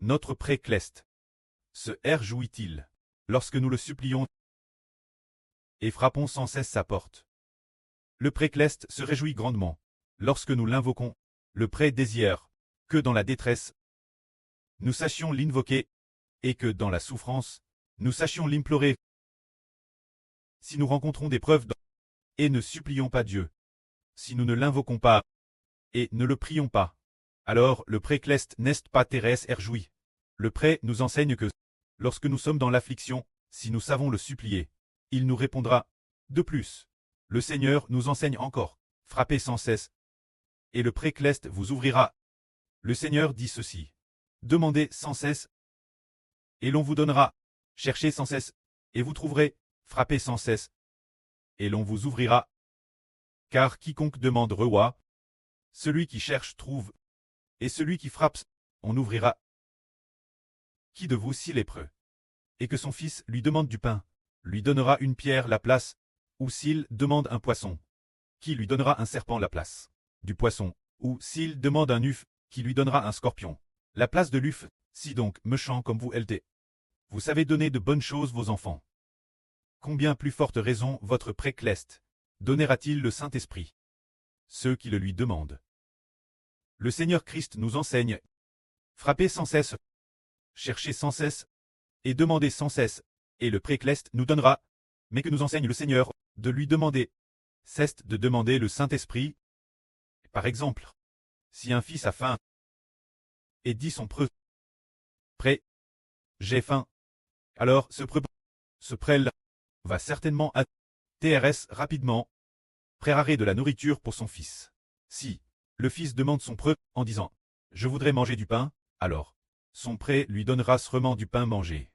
notre pré-cleste se réjouit-il lorsque nous le supplions et frappons sans cesse sa porte. Le pré-cleste se réjouit grandement lorsque nous l'invoquons. Le pré désire que dans la détresse, nous sachions l'invoquer et que dans la souffrance, nous sachions l'implorer. Si nous rencontrons des preuves et ne supplions pas Dieu, si nous ne l'invoquons pas et ne le prions pas, alors le pré-cleste n'est pas Thérèse réjoui. Le pré nous enseigne que, lorsque nous sommes dans l'affliction, si nous savons le supplier, il nous répondra. De plus, le Seigneur nous enseigne encore, frappez sans cesse, et le pré-cleste vous ouvrira. Le Seigneur dit ceci, demandez sans cesse, et l'on vous donnera, cherchez sans cesse, et vous trouverez, frappez sans cesse, et l'on vous ouvrira. Car quiconque demande reçoit, celui qui cherche trouve, et celui qui frappe, on ouvrira. Qui de vous s'il est lépreux, et que son fils lui demande du pain, lui donnera une pierre la place, ou s'il demande un poisson, qui lui donnera un serpent la place du poisson, ou s'il demande un œuf, qui lui donnera un scorpion la place de l'œuf. Si donc, méchants comme vous êtes, vous savez donner de bonnes choses vos enfants, combien plus forte raison votre pré-cleste donnera-t-il le Saint-Esprit ceux qui le lui demandent. Le Seigneur Christ nous enseigne, frappez sans cesse, cherchez sans cesse, et demandez sans cesse, et le pré-cleste nous donnera, mais que nous enseigne le Seigneur, de lui demander. Cesse de demander le Saint-Esprit. Par exemple, si un fils a faim, et dit son pré, j'ai faim, alors ce prêle va certainement à TRS rapidement, préparer de la nourriture pour son fils. Si le fils demande son pré en disant « Je voudrais manger du pain », alors son pré lui donnera sûrement du pain mangé.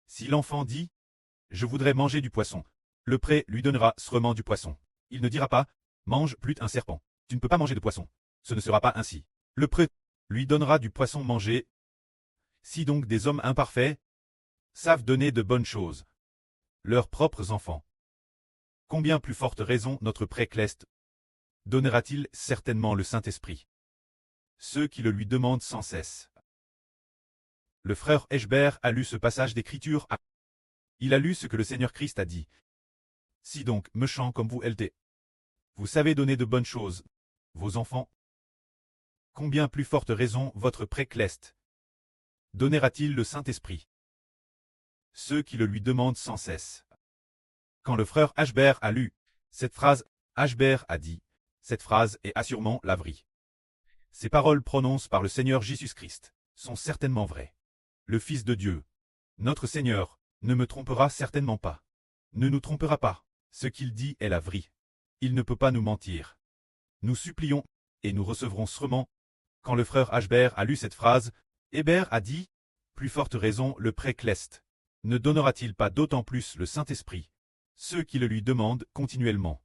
Si l'enfant dit « Je voudrais manger du poisson », le pré lui donnera sûrement du poisson. Il ne dira pas « Mange plus un serpent, tu ne peux pas manger de poisson ». Ce ne sera pas ainsi. Le pré lui donnera du poisson mangé. Si donc des hommes imparfaits savent donner de bonnes choses, leurs propres enfants, combien plus forte raison notre pré-cleste donnera-t-il certainement le Saint-Esprit ceux qui le lui demandent sans cesse. Le frère Eschbert a lu ce passage d'écriture. Il a lu ce que le Seigneur Christ a dit. Si donc, méchants comme vous êtes, vous savez donner de bonnes choses, vos enfants, combien plus forte raison votre pré-cleste donnera-t-il le Saint-Esprit ceux qui le lui demandent sans cesse. Quand le frère Eschbert a lu cette phrase, Eschbert a dit, cette phrase est assurément la vraie. Ces paroles prononcées par le Seigneur Jésus-Christ sont certainement vraies. Le Fils de Dieu, notre Seigneur, ne me trompera certainement pas. Ne nous trompera pas. Ce qu'il dit est la vraie. Il ne peut pas nous mentir. Nous supplions, et nous recevrons sûrement. Quand le frère Eschbert a lu cette phrase, Hébert a dit, plus forte raison le pré-cleste ne donnera-t-il pas d'autant plus le Saint-Esprit ceux qui le lui demandent continuellement.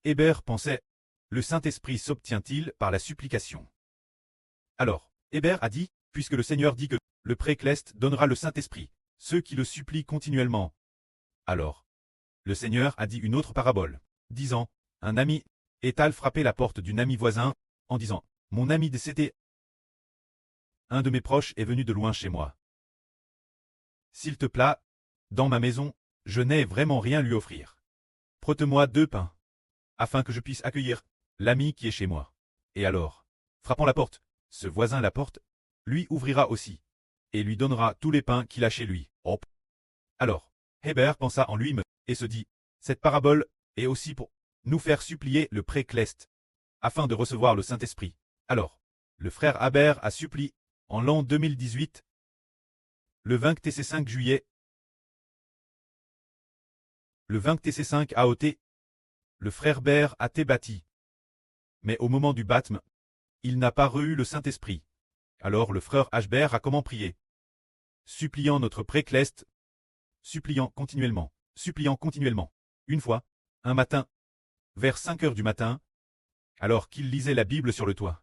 Hébert pensait, le Saint-Esprit s'obtient-il par la supplication? Alors, Hébert a dit, puisque le Seigneur dit que le pré-cleste donnera le Saint-Esprit ceux qui le supplient continuellement. Alors, le Seigneur a dit une autre parabole, disant, un ami est allé frapper la porte d'un ami voisin, en disant, mon ami décédé, un de mes proches est venu de loin chez moi. S'il te plaît, dans ma maison, je n'ai vraiment rien lui offrir. Prête-moi 2 pains, afin que je puisse accueillir l'ami qui est chez moi. Et alors, frappant la porte, ce voisin la porte, lui ouvrira aussi, et lui donnera tous les pains qu'il a chez lui. Hop. Alors, Hébert pensa en lui-même, et se dit, cette parabole est aussi pour nous faire supplier le pré-cleste, afin de recevoir le Saint-Esprit. Alors, le frère Hébert a supplié, en l'an 2018, le 25 juillet, le 25 AOT, le frère Hébert a été baptisé. Mais au moment du baptême, il n'a pas reçu le Saint-Esprit. Alors le frère Eschbert a comment prié, suppliant notre pré-cleste, suppliant continuellement. Une fois, un matin, vers 5 heures du matin, alors qu'il lisait la Bible sur le toit,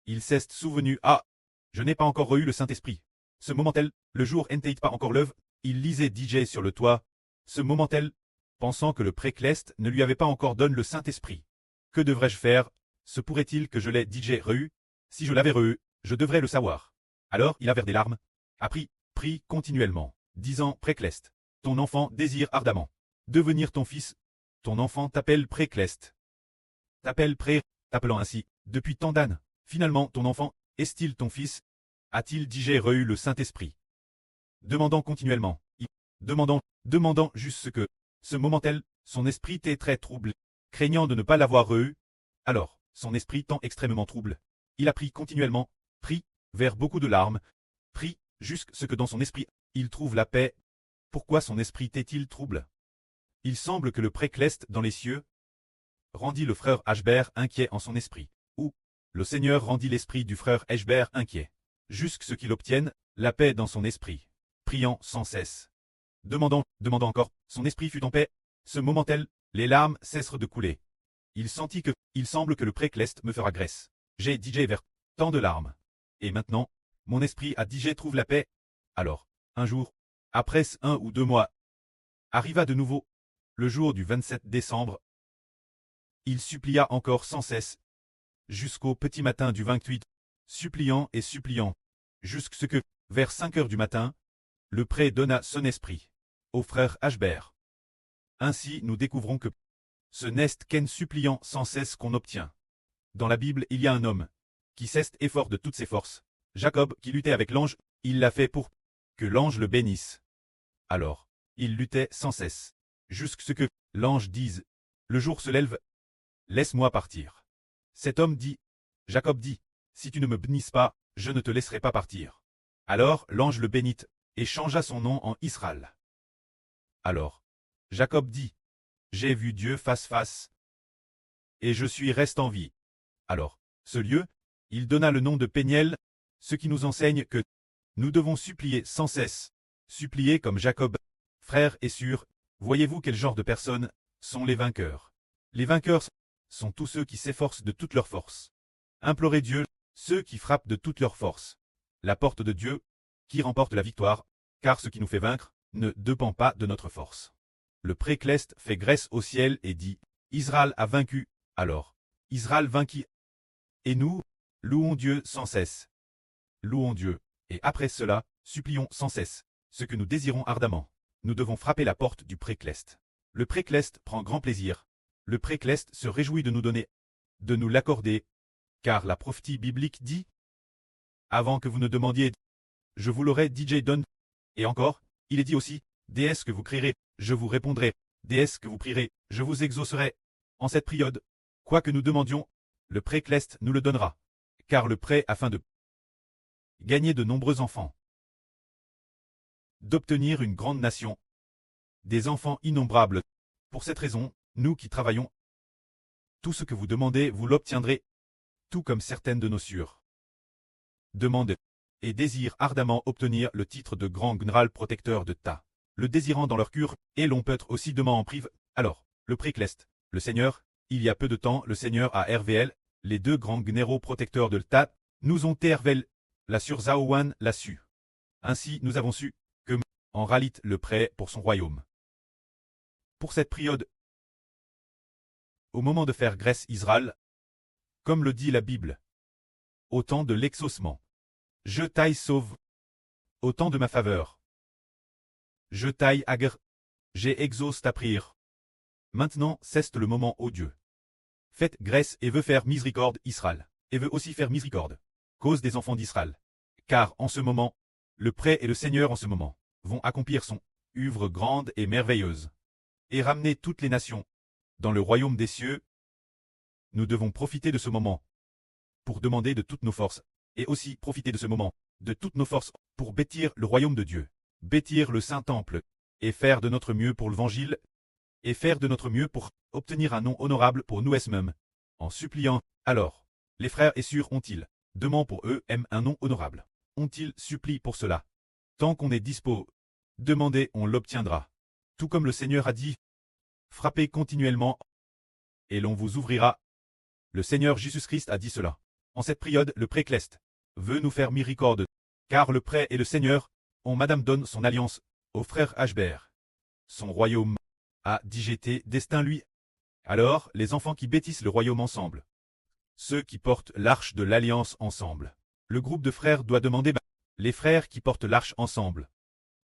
il s'est souvenu, ah, je n'ai pas encore reçu le Saint-Esprit. Ce moment-tel, le jour n'était pas encore lève, il lisait DJ sur le toit, ce moment-tel, pensant que le pré-cleste ne lui avait pas encore donné le Saint-Esprit. Que devrais-je faire? Se pourrait-il que je l'ai DJ reçu? Si je l'avais reçu, je devrais le savoir. Alors il a vers des larmes. A prie continuellement, disant Précleste. Ton enfant désire ardemment devenir ton fils. Ton enfant t'appelle Précleste. T'appelle t'appelant ainsi, depuis tant d'années. Finalement, ton enfant, est-il ton fils? A-t-il digéré le Saint-Esprit? Demandant continuellement, demandant juste ce moment-tel, son esprit t'est très trouble, craignant de ne pas l'avoir eu. Alors, son esprit tant extrêmement trouble. Il a pris continuellement, pris, vers beaucoup de larmes, pris, jusqu'à ce que dans son esprit, il trouve la paix. Pourquoi son esprit t'est-il trouble? Il semble que le Précleste dans les cieux rendit le frère Ashbert inquiet en son esprit, ou le Seigneur rendit l'esprit du frère Ashbert inquiet, jusqu'à ce qu'il obtienne la paix dans son esprit, priant sans cesse. Demandant encore, son esprit fut en paix. Ce moment-tel, les larmes cessèrent de couler. Il sentit il semble que le Précleste me fera grâce. J'ai digé vers tant de larmes. Et maintenant, mon esprit a digé trouve la paix. Alors, un jour, après 1 ou 2 mois, arriva de nouveau, le jour du 27 décembre. Il supplia encore sans cesse, jusqu'au petit matin du 28, suppliant et suppliant, jusqu'à ce que, vers 5 heures du matin, le pré donna son esprit au frère Ashbert. Ainsi nous découvrons que ce n'est qu'en suppliant sans cesse qu'on obtient. Dans la Bible, il y a un homme qui cesse effort de toutes ses forces. Jacob, qui luttait avec l'ange, il l'a fait pour que l'ange le bénisse. Alors, il luttait sans cesse, jusqu'à ce que l'ange dise, le jour se lève, laisse-moi partir. Cet homme dit, Jacob dit, si tu ne me bénisses pas, je ne te laisserai pas partir. Alors l'ange le bénit, et changea son nom en Israël. Alors, Jacob dit, j'ai vu Dieu face face, et je suis resté en vie. Alors, ce lieu, il donna le nom de Péniel, ce qui nous enseigne que nous devons supplier sans cesse, supplier comme Jacob, frère et sûr. Voyez-vous quel genre de personnes sont les vainqueurs? Les vainqueurs sont tous ceux qui s'efforcent de toute leur force. Implorez Dieu, ceux qui frappent de toute leur force. La porte de Dieu, qui remporte la victoire, car ce qui nous fait vaincre ne dépend pas de notre force. Le Précleste fait grâce au ciel et dit, Israël a vaincu. Alors, Israël vainquit. Et nous, louons Dieu sans cesse. Louons Dieu, et après cela, supplions sans cesse, ce que nous désirons ardemment. Nous devons frapper la porte du Précleste. Le Précleste prend grand plaisir. Le Précleste se réjouit de nous donner, de nous l'accorder, car la prophétie biblique dit, avant que vous ne demandiez, je vous l'aurais dit donne. Et encore, il est dit aussi, déesse que vous crierez, je vous répondrai, déesse que vous prierez, je vous exaucerai. En cette période, quoi que nous demandions, le Précleste nous le donnera, car le prêt afin de gagner de nombreux enfants, d'obtenir une grande nation, des enfants innombrables. Pour cette raison, nous qui travaillons, tout ce que vous demandez, vous l'obtiendrez, tout comme certaines de nos sœurs demandent et désirent ardemment obtenir le titre de grand général protecteur de Ta, le désirant dans leur cœur, et l'on peut aussi demander en prive. Alors, le Précleste, le Seigneur, il y a peu de temps, le Seigneur a RVL, les 2 grands généraux protecteurs de Ta, nous ont RVL, la sur Zaowan l'a su. Ainsi, nous avons su que en réalité le prêt pour son royaume. Pour cette période, au moment de faire grâce Israël, comme le dit la Bible, au temps de l'exaucement, je t'aille sauve, au temps de ma faveur, je t'aille agre, j'ai exauce ta prière. Maintenant cesse le moment, ô Dieu. Faites grâce et veut faire miséricorde Israël, et veut aussi faire miséricorde, cause des enfants d'Israël. Car en ce moment, le prêt et le Seigneur en ce moment, vont accomplir son œuvre grande et merveilleuse, et ramener toutes les nations dans le royaume des cieux. Nous devons profiter de ce moment pour demander de toutes nos forces, et aussi profiter de ce moment, de toutes nos forces, pour bâtir le royaume de Dieu, bâtir le Saint-Temple, et faire de notre mieux pour l'Évangile, et faire de notre mieux pour obtenir un nom honorable pour nous-mêmes, en suppliant. Alors, les frères et sœurs ont-ils demandé pour eux-mêmes un nom honorable? Ont-ils supplié pour cela? Tant qu'on est dispo, demandez, on l'obtiendra. Tout comme le Seigneur a dit, frappez continuellement, et l'on vous ouvrira. Le Seigneur Jésus-Christ a dit cela. En cette période, le Précleste veut nous faire miséricorde, car le prêt et le Seigneur ont Madame donne son alliance au frère Ashbert. Son royaume a digété destin lui. Alors, les enfants qui bâtissent le royaume ensemble, ceux qui portent l'arche de l'alliance ensemble, le groupe de frères doit demander Les frères qui portent l'arche ensemble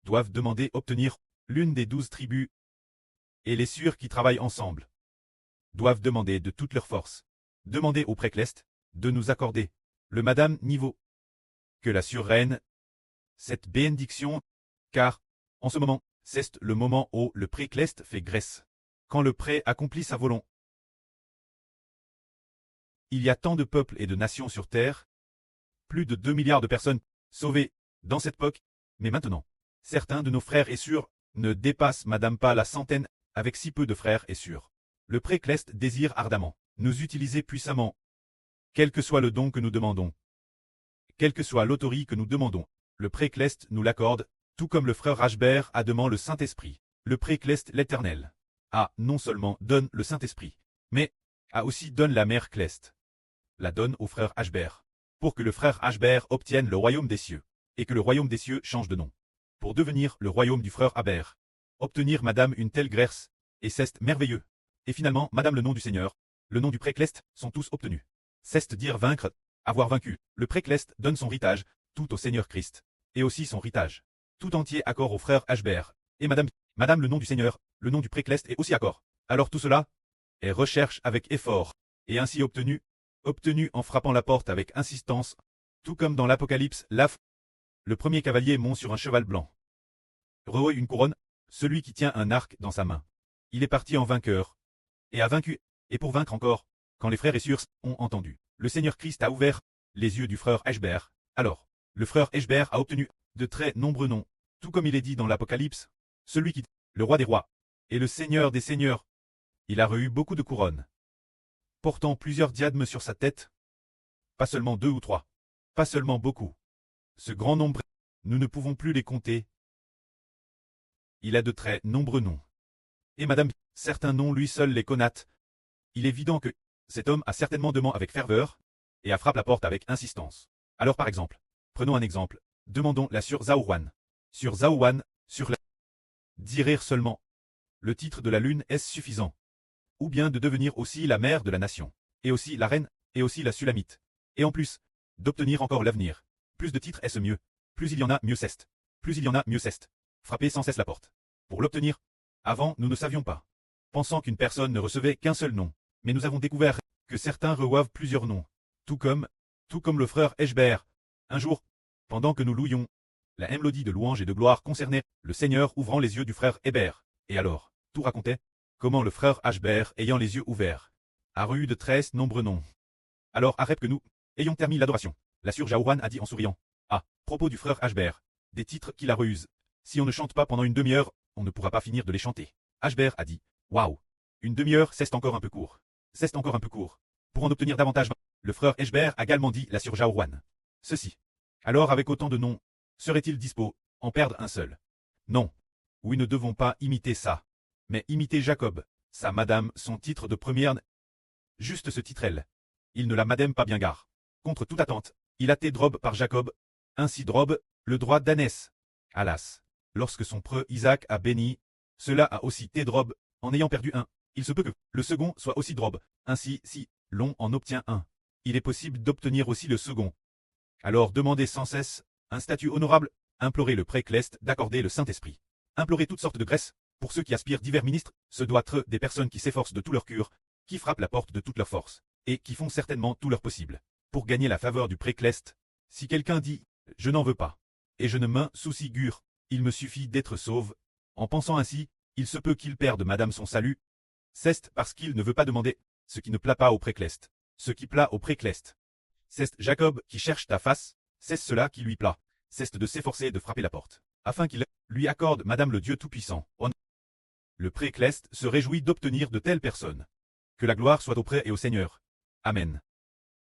doivent demander obtenir l'une des 12 tribus, et les sûrs qui travaillent ensemble doivent demander de toute leur force, demander au précleste de nous accorder le madame niveau, que la surreine cette bénédiction, car, en ce moment, c'est le moment où le précleste fait grâce, quand le pré accomplit sa volonté. Il y a tant de peuples et de nations sur terre, plus de 2 milliards de personnes sauvées dans cette époque, mais maintenant, certains de nos frères et sœurs ne dépassent madame pas la centaine, avec si peu de frères et sœurs. Le précleste désire ardemment nous utiliser puissamment, quel que soit le don que nous demandons, quelle que soit l'autorité que nous demandons. Le précleste nous l'accorde, tout comme le frère Ashbert a demandé le Saint-Esprit. Le précleste l'Éternel a non seulement donne le Saint-Esprit, mais a aussi donne la mère Cleste. La donne au frère Ashbert, pour que le frère Ashbert obtienne le royaume des cieux, et que le royaume des cieux change de nom, pour devenir le royaume du frère Abert. Obtenir madame une telle grâce, et c'est merveilleux. Et finalement, madame le nom du Seigneur, le nom du précleste, sont tous obtenus. C'est dire vaincre, avoir vaincu. Le précleste donne son héritage, tout au Seigneur Christ, et aussi son héritage, tout entier accord au frère Ashbert, et madame le nom du Seigneur, le nom du précleste est aussi accord. Alors tout cela est recherche avec effort, et ainsi obtenu en frappant la porte avec insistance, tout comme dans l'Apocalypse, le premier cavalier monte sur un cheval blanc. Rehausse une couronne, celui qui tient un arc dans sa main. Il est parti en vainqueur, et a vaincu, et pour vaincre encore, quand les frères et sœurs ont entendu. Le Seigneur Christ a ouvert les yeux du frère Ashbert. Alors, le frère Ashbert a obtenu de très nombreux noms, tout comme il est dit dans l'Apocalypse, celui qui, le roi des rois, et le Seigneur des seigneurs. Il a reçu beaucoup de couronnes, portant plusieurs diadèmes sur sa tête. Pas seulement 2 ou 3, pas seulement beaucoup. Ce grand nombre, nous ne pouvons plus les compter. Il a de très nombreux noms. Et madame, certains noms lui seul les connaît. Il est évident que cet homme a certainement demandé avec ferveur, et a frappé la porte avec insistance. Alors par exemple, prenons un exemple, demandons la sur Zaouwan. Sur Zaouwan, sur la... Dire seulement. Le titre de la lune est suffisant. Ou bien de devenir aussi la mère de la nation, et aussi la reine, et aussi la Sulamite. Et en plus, d'obtenir encore l'avenir. Plus de titres est-ce mieux. Plus il y en a, mieux c'est. Plus il y en a, mieux c'est. Frapper sans cesse la porte. Pour l'obtenir, avant nous ne savions pas. Pensant qu'une personne ne recevait qu'un seul nom. Mais nous avons découvert que certains reçoivent plusieurs noms. Tout comme le frère Ashbert. Un jour, pendant que nous louions, la mélodie de louange et de gloire concernait le Seigneur ouvrant les yeux du frère Hébert. Et alors, tout racontait comment le frère Ashbert, ayant les yeux ouverts, a reçu de très nombreux noms. Alors, arrête que nous ayons terminé l'adoration. La sœur Jaouan a dit en souriant. À propos du frère Ashbert, des titres qu'il a reçus. Si on ne chante pas pendant une demi-heure, on ne pourra pas finir de les chanter. Ashbert a dit. Waouh! Une demi-heure, c'est encore un peu court. C'est encore un peu court. Pour en obtenir davantage, le frère Ashbert a également dit la sœur Jaouan. Ceci. Alors avec autant de noms, serait-il dispo en perdre un seul? Non. Oui, ne devons pas imiter ça. Mais imiter Jacob, sa madame, son titre de première. Juste ce titre elle. Il ne la madame pas bien gare. Contre toute attente, il a été drobe par Jacob. Ainsi drobe, le droit d'ânesse. Alas. Lorsque son preux Isaac a béni, cela a aussi été drobe, en ayant perdu un. Il se peut que le second soit aussi drobe. Ainsi, si l'on en obtient un, il est possible d'obtenir aussi le second. Alors demandez sans cesse un statut honorable, implorez le précleste d'accorder le Saint-Esprit. Implorez toutes sortes de grâces, pour ceux qui aspirent divers ministres, ce doit être des personnes qui s'efforcent de tout leur cœur, qui frappent la porte de toute leur force, et qui font certainement tout leur possible, pour gagner la faveur du précleste. Si quelqu'un dit « Je n'en veux pas », et je ne m'en soucie guère, il me suffit d'être sauve. En pensant ainsi, il se peut qu'il perde madame son salut. C'est parce qu'il ne veut pas demander ce qui ne plaît pas au précleste, ce qui plaît au précleste. C'est Jacob qui cherche ta face, c'est cela qui lui plaît. C'est de s'efforcer de frapper la porte, afin qu'il lui accorde madame le Dieu Tout-Puissant. Le précleste se réjouit d'obtenir de telles personnes. Que la gloire soit auprès et au Seigneur. Amen.